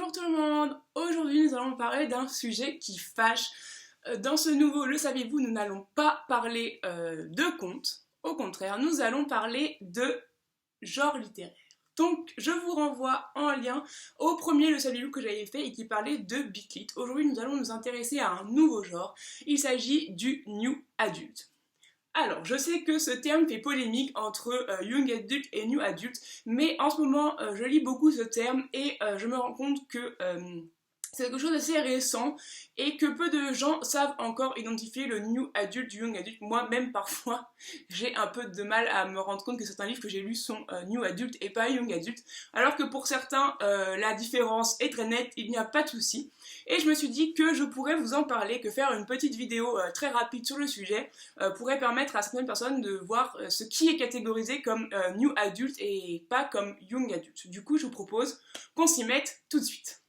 Bonjour tout le monde. Aujourd'hui nous allons parler d'un sujet qui fâche. Dans ce nouveau Le saviez-vous, nous n'allons pas parler de contes. Au contraire, nous allons parler de genre littéraire. Donc je vous renvoie en lien au premier Le saviez-vous que j'avais fait et qui parlait de Beat Lit. Aujourd'hui nous allons nous intéresser à un nouveau genre. Il s'agit du New Adult. Alors, je sais que ce terme fait polémique entre Young Adult et New Adult, mais en ce moment, je lis beaucoup ce terme et je me rends compte que c'est quelque chose d'assez récent et que peu de gens savent encore identifier le New Adult du Young Adult. Moi-même, parfois, j'ai un peu de mal à me rendre compte que certains livres que j'ai lus sont New Adult et pas Young Adult, alors que pour certains, la différence est très nette, il n'y a pas de souci. Et je me suis dit que je pourrais vous en parler, que faire une petite vidéo très rapide sur le sujet pourrait permettre à certaines personnes de voir ce qui est catégorisé comme New Adult et pas comme Young Adult. Du coup, je vous propose qu'on s'y mette tout de suite.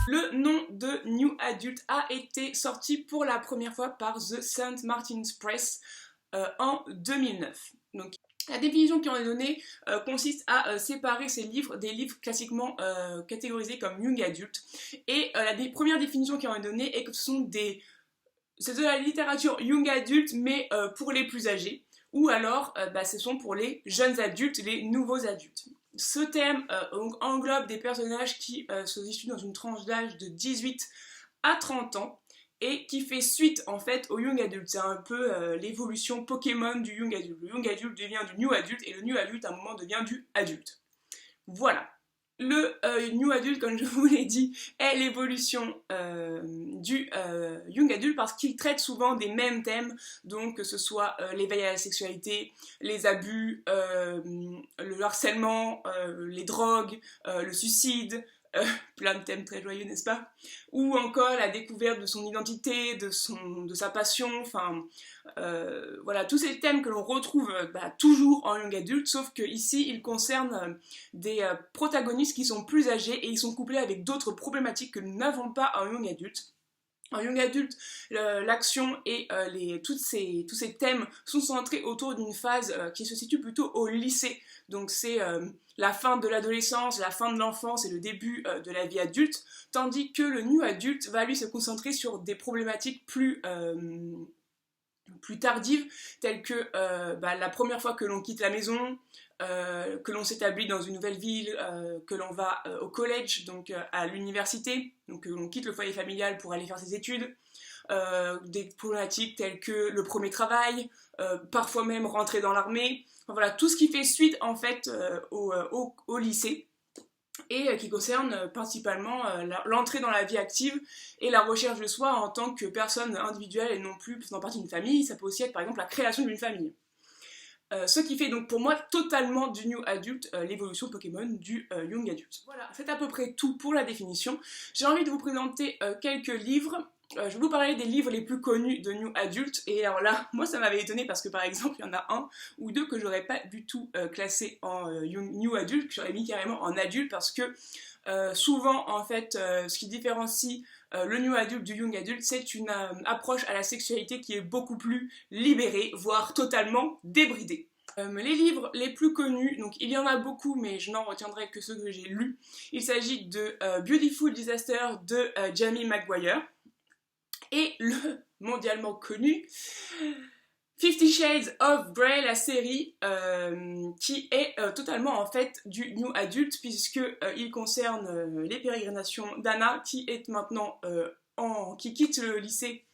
Le nom de New Adult a été sorti pour la première fois par The St. Martin's Press en 2009. Donc, la définition qui en est donnée consiste à séparer ces livres des livres classiquement catégorisés comme Young Adult. Et la première définition qui en est donnée est que c'est de la littérature Young Adult, mais pour les plus âgés. Ou alors, ce sont pour les jeunes adultes, les nouveaux adultes. Ce thème englobe des personnages qui se situent dans une tranche d'âge de 18 à 30 ans et qui fait suite en fait au Young Adult. C'est un peu l'évolution Pokémon du Young Adult. Le Young Adult devient du New Adult et le New Adult à un moment devient du adulte. Voilà. Le New Adult, comme je vous l'ai dit, est l'évolution du Young Adult parce qu'il traite souvent des mêmes thèmes, donc que ce soit l'éveil à la sexualité, les abus, le harcèlement, les drogues, le suicide, plein de thèmes très joyeux, n'est-ce pas? Ou encore la découverte de son identité, de sa passion, enfin voilà, tous ces thèmes que l'on retrouve toujours en Young Adult, sauf que ici ils concernent des protagonistes qui sont plus âgés et ils sont couplés avec d'autres problématiques que nous n'avons pas en Young Adult. En Young Adult, l'action et tous ces thèmes sont centrés autour d'une phase qui se situe plutôt au lycée. Donc c'est la fin de l'adolescence, la fin de l'enfance et le début de la vie adulte, tandis que le New Adult va lui se concentrer sur des problématiques plus tardives, telles que la première fois que l'on quitte la maison, que l'on s'établit dans une nouvelle ville, que l'on va au collège, donc à l'université, donc que l'on quitte le foyer familial pour aller faire ses études, des problématiques telles que le premier travail, parfois même rentrer dans l'armée, enfin, voilà, tout ce qui fait suite en fait au lycée et qui concerne principalement l'entrée dans la vie active et la recherche de soi en tant que personne individuelle et non plus faisant partie d'une famille. Ça peut aussi être par exemple la création d'une famille. Ce qui fait donc pour moi totalement du New Adult l'évolution Pokémon du Young Adult. Voilà, c'est à peu près tout pour la définition. J'ai envie de vous présenter quelques livres. Je vais vous parler des livres les plus connus de New Adult, et alors là, moi ça m'avait étonné parce que par exemple, il y en a un ou deux que j'aurais pas du tout classé en New Adult, que j'aurais mis carrément en adulte parce que souvent en fait, ce qui différencie le New Adult du Young Adult, c'est une approche à la sexualité qui est beaucoup plus libérée, voire totalement débridée. Les livres les plus connus, donc il y en a beaucoup mais je n'en retiendrai que ceux que j'ai lus. Il s'agit de Beautiful Disaster de Jamie McGuire et le mondialement connu 50 Shades of Grey, la série qui est totalement en fait du New Adult puisque il concerne les pérégrinations d'Anna qui est maintenant qui quitte le lycée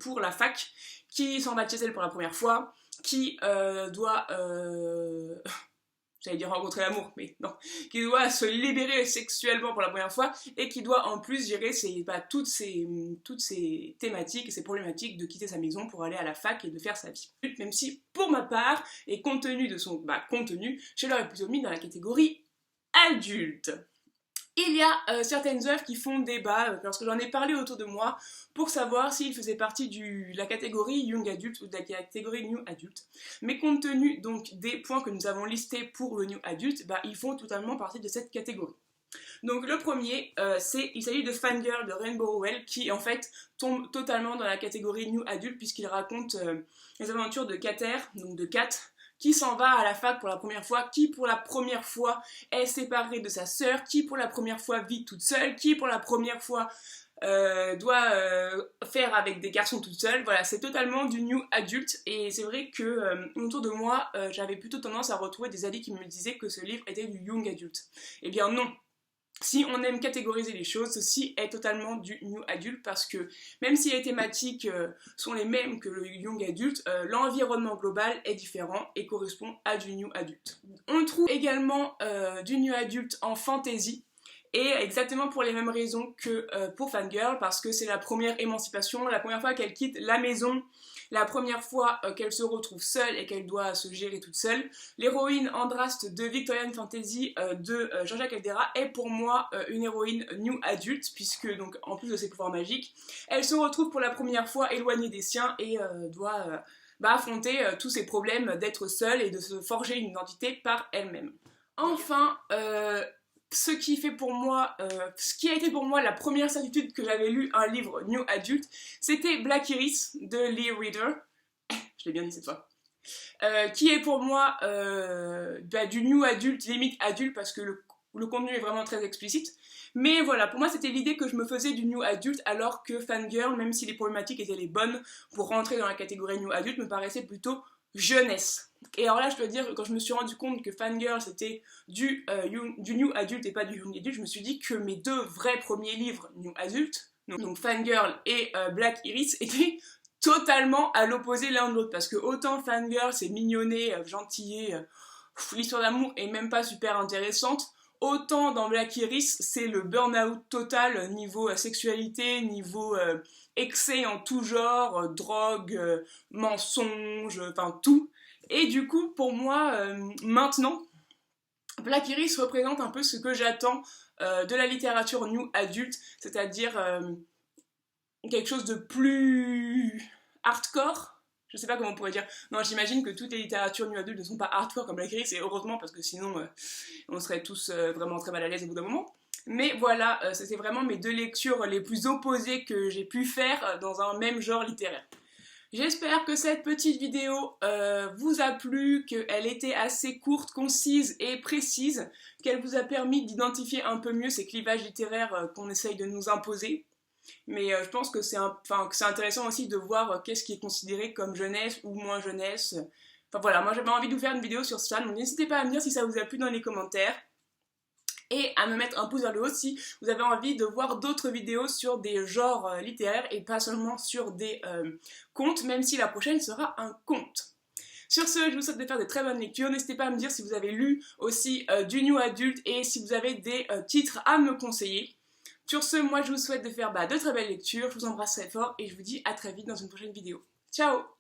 pour la fac, qui s'en va de chez elle pour la première fois, qui doit j'allais dire rencontrer l'amour, mais non, qui doit se libérer sexuellement pour la première fois et qui doit en plus gérer toutes ces thématiques et ces problématiques de quitter sa maison pour aller à la fac et de faire sa vie. Même si, pour ma part, et compte tenu de son contenu, je l'aurais plutôt mis dans la catégorie adulte. Il y a certaines œuvres qui font débat, parce que j'en ai parlé autour de moi, pour savoir s'ils faisaient partie de la catégorie Young Adult ou de la catégorie New Adult. Mais compte tenu donc des points que nous avons listés pour le New Adult, ils font totalement partie de cette catégorie. Donc le premier, il s'agit de Fangirl de Rainbow Rowell, qui en fait tombe totalement dans la catégorie New Adult, puisqu'il raconte les aventures de Cater, donc de Kat, qui s'en va à la fac pour la première fois, qui pour la première fois est séparée de sa sœur, qui pour la première fois vit toute seule, qui pour la première fois doit faire avec des garçons toute seule. Voilà, c'est totalement du new adulte et c'est vrai que autour de moi, j'avais plutôt tendance à retrouver des amis qui me disaient que ce livre était du young adulte. Eh bien non. Si on aime catégoriser les choses, ceci est totalement du new adulte parce que même si les thématiques sont les mêmes que le young adulte, l'environnement global est différent et correspond à du new adulte. On trouve également du new adulte en fantasy. Et exactement pour les mêmes raisons que pour Fangirl, parce que c'est la première émancipation, la première fois qu'elle quitte la maison, la première fois qu'elle se retrouve seule et qu'elle doit se gérer toute seule. L'héroïne Andraste de Victorian Fantasy de Jean-Jacques Heldera est pour moi une héroïne new adulte, puisque donc en plus de ses pouvoirs magiques, elle se retrouve pour la première fois éloignée des siens et doit affronter tous ses problèmes d'être seule et de se forger une identité par elle-même. Enfin, ce qui a été pour moi la première certitude que j'avais lu un livre new adulte, c'était Black Iris de Lee Reader, je l'ai bien dit cette fois, qui est pour moi du new adulte, limite adulte, parce que le contenu est vraiment très explicite. Mais voilà, pour moi c'était l'idée que je me faisais du new adulte, alors que Fangirl, même si les problématiques étaient les bonnes pour rentrer dans la catégorie new adulte, me paraissait plutôt jeunesse. Et alors là, je dois dire que quand je me suis rendu compte que Fangirl c'était du new adulte et pas du young adulte, je me suis dit que mes deux vrais premiers livres new adulte, donc Fangirl et Black Iris, étaient totalement à l'opposé l'un de l'autre. Parce que autant Fangirl c'est mignonné, gentillet, l'histoire d'amour est même pas super intéressante, autant dans Black Iris c'est le burn-out total niveau sexualité, niveau excès en tout genre, drogue, mensonge, enfin tout. Et du coup, pour moi, maintenant, Black Iris représente un peu ce que j'attends de la littérature new adulte, c'est-à-dire quelque chose de plus hardcore. Je sais pas comment on pourrait dire. Non, j'imagine que toutes les littératures new adulte ne sont pas hardcore comme Black Iris, et heureusement, parce que sinon, on serait tous vraiment très mal à l'aise au bout d'un moment. Mais voilà, c'était vraiment mes deux lectures les plus opposées que j'ai pu faire dans un même genre littéraire. J'espère que cette petite vidéo vous a plu, qu'elle était assez courte, concise et précise, qu'elle vous a permis d'identifier un peu mieux ces clivages littéraires qu'on essaye de nous imposer. Mais je pense que c'est intéressant aussi de voir qu'est-ce qui est considéré comme jeunesse ou moins jeunesse. Enfin voilà, moi j'avais envie de vous faire une vidéo sur ça, donc n'hésitez pas à me dire si ça vous a plu dans les commentaires. Et à me mettre un pouce vers le haut si vous avez envie de voir d'autres vidéos sur des genres littéraires et pas seulement sur des contes, même si la prochaine sera un conte. Sur ce, je vous souhaite de faire de très bonnes lectures. N'hésitez pas à me dire si vous avez lu aussi du new adulte et si vous avez des titres à me conseiller. Sur ce, moi je vous souhaite de faire de très belles lectures. Je vous embrasse très fort et je vous dis à très vite dans une prochaine vidéo. Ciao!